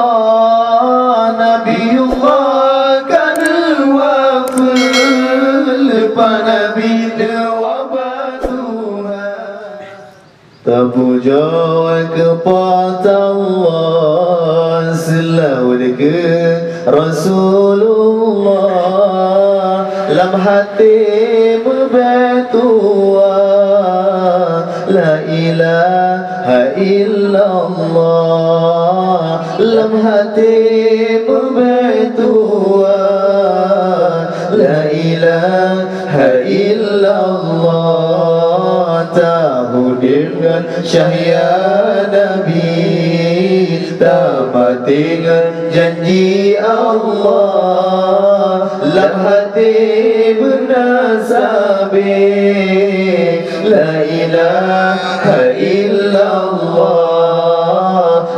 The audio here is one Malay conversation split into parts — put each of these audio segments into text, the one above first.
Allah Nabiullah kana wafil Panabi wabatuha Terpuja kepada Allah Selalu ke Rasulullah Lam hati berbetua La ilaha illallah Lam hati berbetua La ilaha illallah Tahu dengan syahya Nabi Tamat dengan janji Allah Lam hati bernasabi La ilaha illallah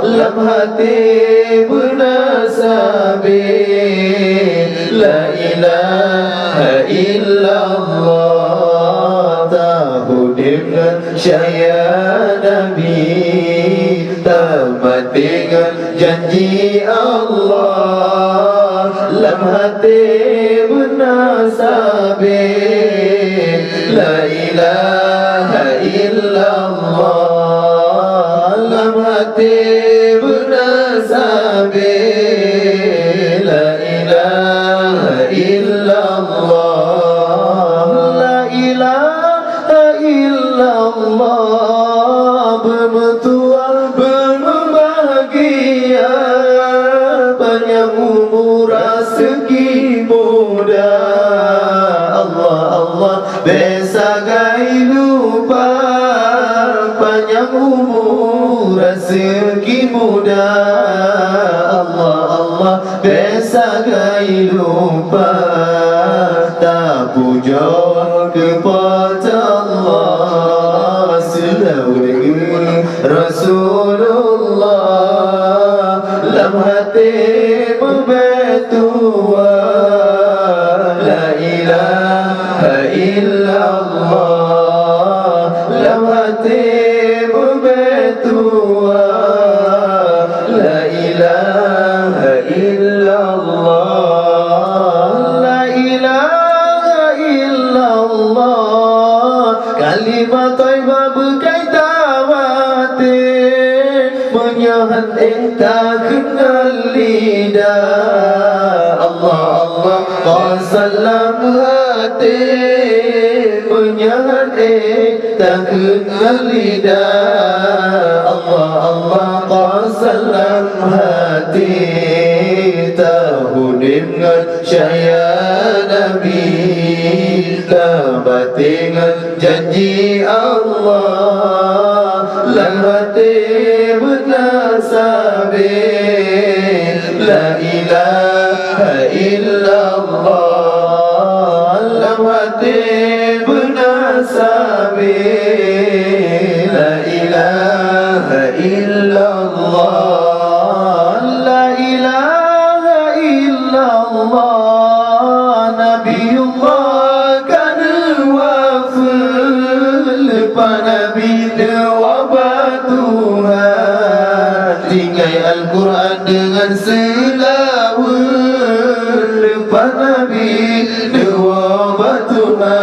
Lam hati bernasabi La ilaha illallah Tahu dengan syahya Nabi Tamat dengan janji Allah Lam hati bernasabi La ilaha illallah Lam hati bernasabi La ilaha illallah La ilaha illallah Bermetual berbahagia Banyak umur rezeki muda Allah Allah Besagai lupa Panjang umur rezeki muda Allah Allah Besagai lupa Tak puja kepada Allah Selalu Rasulullah Lam hati berbetua La ilaha illallah Lam hati berbetua La ilaha illallah La ilaha illallah Kalimat taibah berkaitan hati Menyahan tak kenal lidah Allah Allah Qasalam hati Menyahan tak kenal lidah Allah Allah Qasalam hati Tahu dengan syahya Nabi Tamat dengan janji Allah Lam hati bernasabi La ilaha illallah Lam hati bernasabi La ilaha illallah La ilaha illallah Nabiullah kana wafil Panabi wabatuha Tinggai Al-Quran dengan selawat Lepas Nabi wabatuha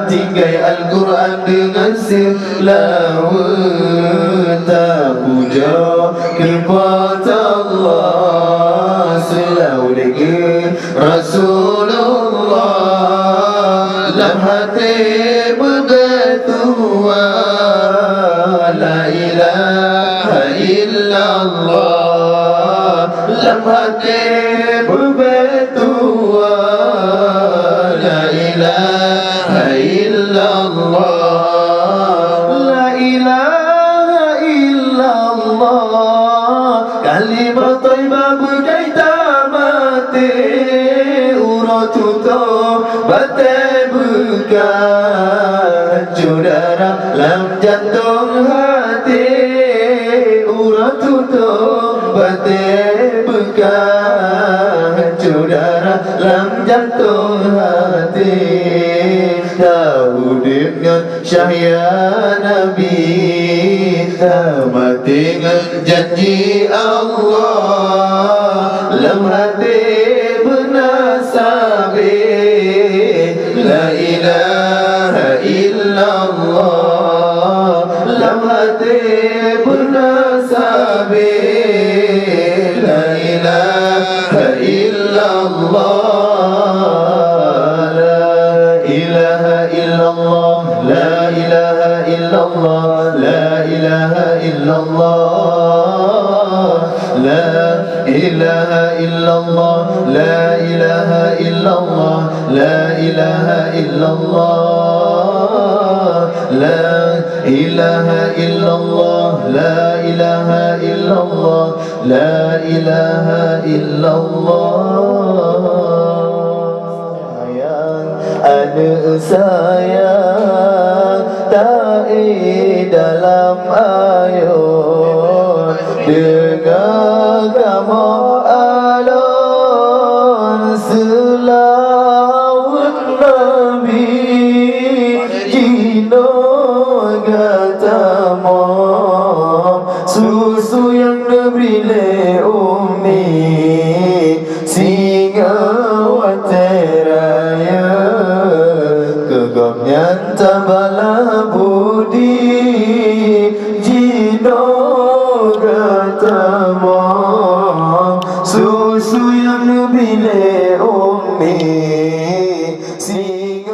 Tinggai Al-Quran dengan selawat Tak puja kepada Allah Selalu ke Rasulullah Lam hati berbetua La ilaha illallah Lam hati berbetua La ilaha illallah La ilaha illallah Kalimat taibah berkaitan mati Uratuto batai bukan Judara lam jantung hati Uratuto batai bukan Judara lam jantung hati Tahu dengan syahya Nabi Tamat dengan janji janji Allah dalam hati benar sabit la ilaha illallah dalam hati benar sabit la ilaha illallah لا إله إلا الله لا إله إلا الله لا إله إلا الله لا إله إلا الله لا إله إلا الله لا إله إلا الله لا إله إلا الله لا إله إلا الله Anak saya ta'i dalam ayun dengar kamu alun selawat Nabi jino gatamu susu yang diberi le umi singa wateraya kegomnya tabala budi jino gatamu susu yang diberi umi singa